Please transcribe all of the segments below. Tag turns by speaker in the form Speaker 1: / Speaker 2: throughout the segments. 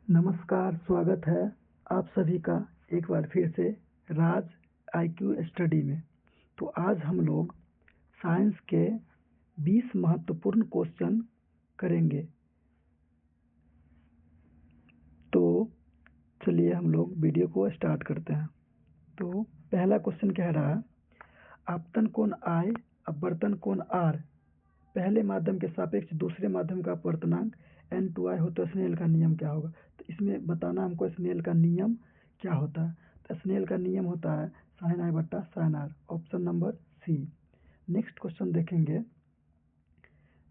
Speaker 1: नमस्कार, स्वागत है आप सभी का एक बार फिर से राज आईक्यू स्टडी में। तो आज हम लोग साइंस के 20 महत्वपूर्ण क्वेश्चन करेंगे। तो चलिए हम लोग वीडियो को स्टार्ट करते हैं। तो पहला क्वेश्चन कह रहा है, आपतन कोण I अपवर्तन कोण R पहले माध्यम के सापेक्ष दूसरे माध्यम का अपवर्तनांक n/i हो तो स्नेल का नियम क्या होगा। तो इसमें बताना हमको स्नेल का नियम क्या होता है। तो स्नेल का नियम होता है sin i बट्टा sin r, option number C. Next question देखेंगे।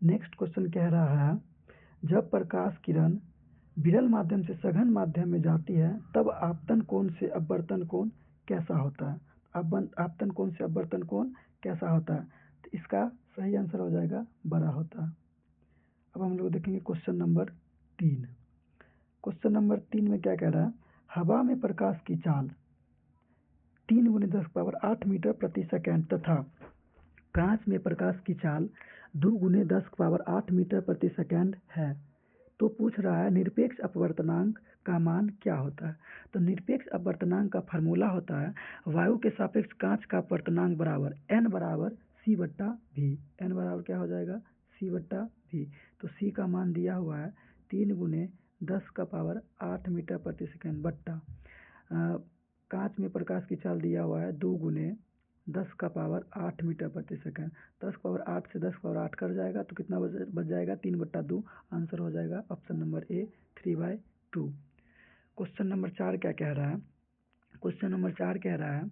Speaker 1: नेक्स्ट क्वेश्चन कह रहा है, जब प्रकाश किरण विरल माध्यम से सघन माध्यम में जाती है तब आपतन कोण से अपवर्तन कोण कैसा होता है। आपतन कोण से अपवर्तन कोण कैसा होता है। तो इसका सही आंसर हो जाएगा बड़ा होता है। अब हम लोग देखेंगे क्वेश्चन नंबर 3। क्वेश्चन नंबर 3 में क्या कह रहा है, हवा में प्रकाश की चाल 3 × 10⁸ मीटर प्रति सेकंड तथा कांच में प्रकाश की चाल 2 × 10⁸ मीटर प्रति सेकंड है। तो पूछ रहा है निरपेक्ष अपवर्तनांक का मान क्या होता है। तो निरपेक्ष अपवर्तनांक का फार्मूला होता है वायु के सापेक्ष कांच का अपवर्तनांक बराबर n बराबर c बट्टा v। n बराबर क्या हो जाएगा, c बट्टा v। तो c का मान दिया हुआ है 3 × 10⁸ मीटर प्रति सेकंड बट्टा कांच में प्रकाश की चाल दिया हुआ है 2 × 10⁸ मीटर प्रति सेकंड। 10⁸ से 10⁸ कट जाएगा तो कितना बच जाएगा, 3/2। आंसर हो जाएगा option number A 3/2। Question number 4 क्या कह रहा है। क्वेश्चन नंबर 4 कह रहा है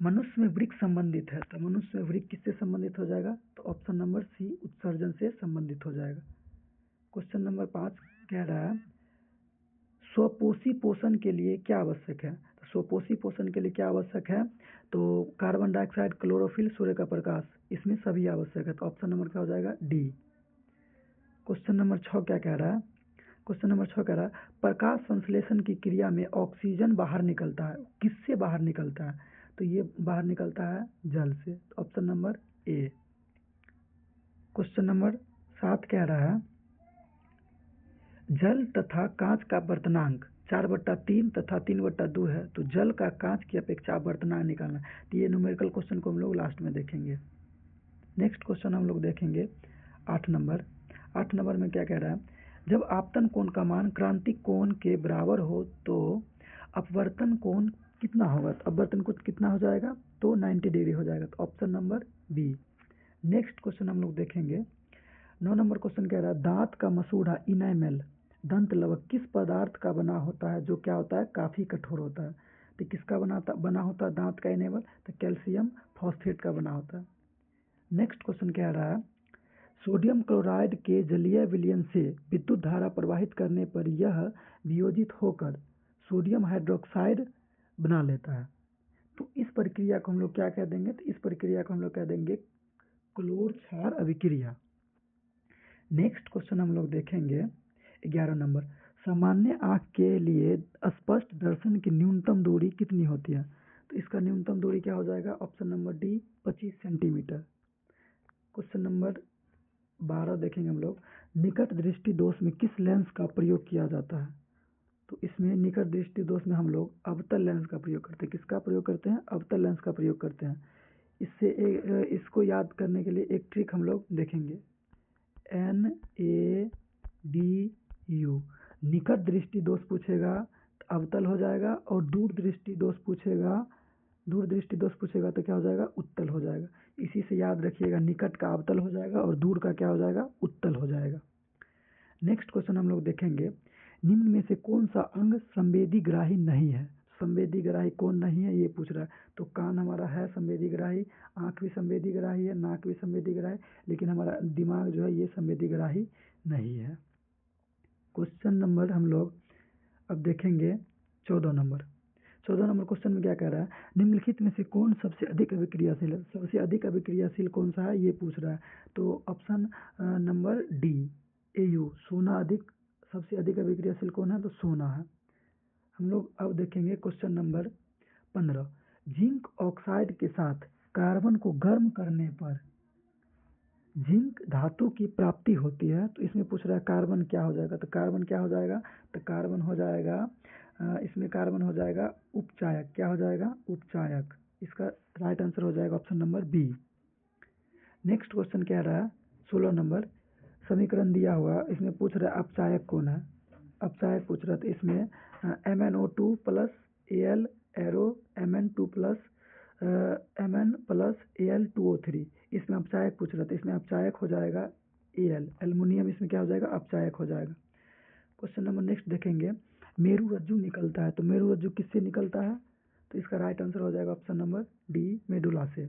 Speaker 1: मनुष्य में वृक्क संबंधित है। तो मनुष्य में वृक्क किससे संबंधित हो जाएगा, तो ऑप्शन नंबर सी उत्सर्जन से संबंधित हो जाएगा। क्वेश्चन नंबर 5 कह रहा है स्वपोषी पोषण के लिए क्या आवश्यक है। तो स्वपोषी पोषण के लिए क्या आवश्यक है, तो कार्बन डाइऑक्साइड, क्लोरोफिल, सूर्य का प्रकाश, इसमें सभी आवश्यक है। तो ऑप्शन नंबर क्या हो जाएगा, डी। क्वेश्चन नंबर 6 क्या कह रहा है। क्वेश्चन नंबर 6 कह रहा है प्रकाश संश्लेषण की क्रिया में ऑक्सीजन बाहर निकलता है, किससे बाहर निकलता है। तो ये बाहर निकलता है जल से। तो option number A. Question number 7 कह रहा है जल तथा कांच का अपवर्तनांक 4/3 तथा 3/2 है। तो जल का कांच की अपेक्षा अपवर्तनांक निकालना। तो ये न्यूमेरिकल क्वेश्चन को हम लोग लास्ट में देखेंगे। नेक्स्ट क्वेश्चन हम लोग देखेंगे 8 नंबर। 8 नंबर में क्या कह रहा है, जब आपतन कोण का मान क्रांतिक कोण के बराबर हो तो अपवर्तन कोण कितना होगा। तो अपवर्तन कोण कितना हो जाएगा, तो 90 डिग्री हो जाएगा। तो option number B. Next question हम लोग देखेंगे 9 नंबर क्वेश्चन कह रहा है दांत का मसूड़ा इनेमल दंत लवक किस पदार्थ का बना होता है जो क्या होता है, काफी कठोर होता है। तो किसका बना होता है दांत का इनेमल, तो कैल्शियम फॉस्फेट का बना होता है। नेक्स्ट क्वेश्चन कह रहा है सोडियम क्लोराइड के जलीय विलयन से विद्युत धारा प्रवाहित करने पर यह वियोजित होकर सोडियम हाइड्रोक्साइड बना लेता है। तो इस प्रक्रिया को हम लोग क्या कह देंगे, तो इस प्रक्रिया को हम लोग कह देंगे क्लोर क्षार अभिक्रिया। नेक्स्ट क्वेश्चन हम लोग देखेंगे 11 नंबर, सामान्य आंख के लिए स्पष्ट दर्शन की न्यूनतम दूरी कितनी होती है। तो इसका न्यूनतम दूरी क्या हो जाएगा, option number D 25 centimetre. Question number 12 देखेंगे हम लोग, निकट दृष्टि दोष में किस लेंस का प्रयोग किया जाता है। तो इसमें निकट दृष्टि दोष में हम लोग अवतल लेंस का प्रयोग करते हैं। किसका प्रयोग करते हैं, अवतल लेंस का प्रयोग करते हैं। इसको याद करने के लिए एक ट्रिक हम लोग देखेंगे, NADU। निकट दृष्टि दोष पूछेगा तो अवतल हो जाएगा, और दूर दृष्टि दोष पूछेगा तो क्या हो जाएगा, उत्तल हो जाएगा। इसी से याद रखिएगा, निकट का अवतल हो जाएगा और दूर का क्या हो जाएगा, उत्तल हो जाएगा। नेक्स्ट क्वेश्चन हम लोग देखेंगे निम्न में से कौन सा अंग संवेदीग्राही नहीं है। संवेदीग्राही कौन नहीं है ये पूछ रहा है। तो कान हमारा है संवेदीग्राही, आंख भी संवेदीग्राही है, नाक भी संवेदीग्राही, लेकिन हमारा दिमाग जो है ये संवेदीग्राही नहीं है। क्वेश्चन नंबर हम लोग अब देखेंगे 14 नंबर। 14 नंबर क्वेश्चन में क्या कह रहा है, निम्नलिखित में से कौन सबसे अधिक अभिक्रियाशील है। सबसे अधिक अभिक्रियाशील कौन सा है ये पूछ रहा है। तो ऑप्शन नंबर डी AU, सोना सबसे अधिक अभिक्रियाशील कौन है, तो सोना है। हम लोग अब देखेंगे क्वेश्चन नंबर 15, जिंक ऑक्साइड के साथ कार्बन को गर्म करने पर जिंक धातु की प्राप्ति होती है, तो इसमें पूछ रहा है कार्बन क्या हो जाएगा, तो कार्बन क्या हो जाएगा, तो कार्बन हो जाएगा इसमें कार्बन हो जाएगा उपचायक। क्या हो जाएगा, उपचायक। इसका राइट आंसर हो जाएगा option number B. Next question क्या रहा है, 16 नंबर समीकरण दिया हुआ, इसमें पूछ रहा है अपचायक कौन है, अपचायक पूछ रहा है। तो इसमें MnO2 plus Al arrow Mn2 plus Mn plus Al2O3, इसमें अपचायक पूछ रहा था। इसमें अपचायक हो जाएगा Al, एल्युमिनियम इसमें क्या हो जाएगा, अपचायक हो जाएगा। क्वेश्चन नंबर नेक्स्ट देखेंगे, मेरु रज्जु निकलता है, तो मेरु रज्जु किससे निकलता है, तो इसका राइट आंसर हो जाएगा ऑप्शन नंबर डी, मेडुला से।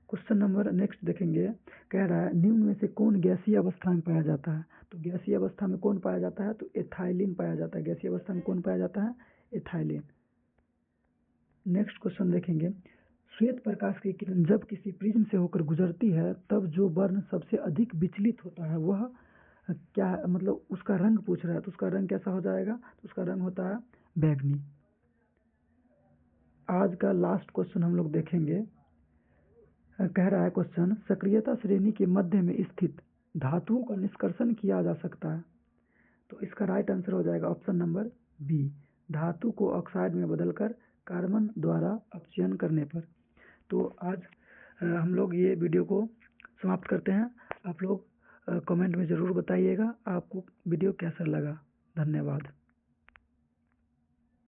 Speaker 1: क्वेश्चन नंबर नेक्स्ट देखेंगे, कह रहा है निम्न में से कौन गैसीय अवस्था में पाया जाता है, तो गैसीय अवस्था में कौन पाया जाता है, तो एथाइलिन पाया जाता है। गैसीय अवस्था में कौन पाया जाता है, एथाइलिन। नेक्स्ट क्वेश्चन देखेंगे, श्वेत प्रकाश की किरण जब किसी प्रिज्म से होकर गुजरती है तब जो वर्ण सबसे अधिक विचलित होता है वह क्या, मतलब उसका रंग पूछ रहा है, तो उसका रंग कैसा हो जाएगा, तो उसका रंग होता है बैंगनी। आज का लास्ट क्वेश्चन हम लोग देखेंगे, कह रहा है क्वेश्चन, सक्रियता श्रेणी के मध्य में स्थित धातुओं का निष्कर्षण किया जा सकता है, तो इसका राइट आंसर हो जाएगा ऑप्शन नंबर बी, धातु को ऑक्साइड में बदलकर कार्बन द्वारा अपचयन करने पर। तो आज हम लोग ये वीडियो को समाप्त करते हैं। आप लोग कमेंट में ज़रूर बताइएगा आपको वीडियो कैसा लगा। धन्यवाद।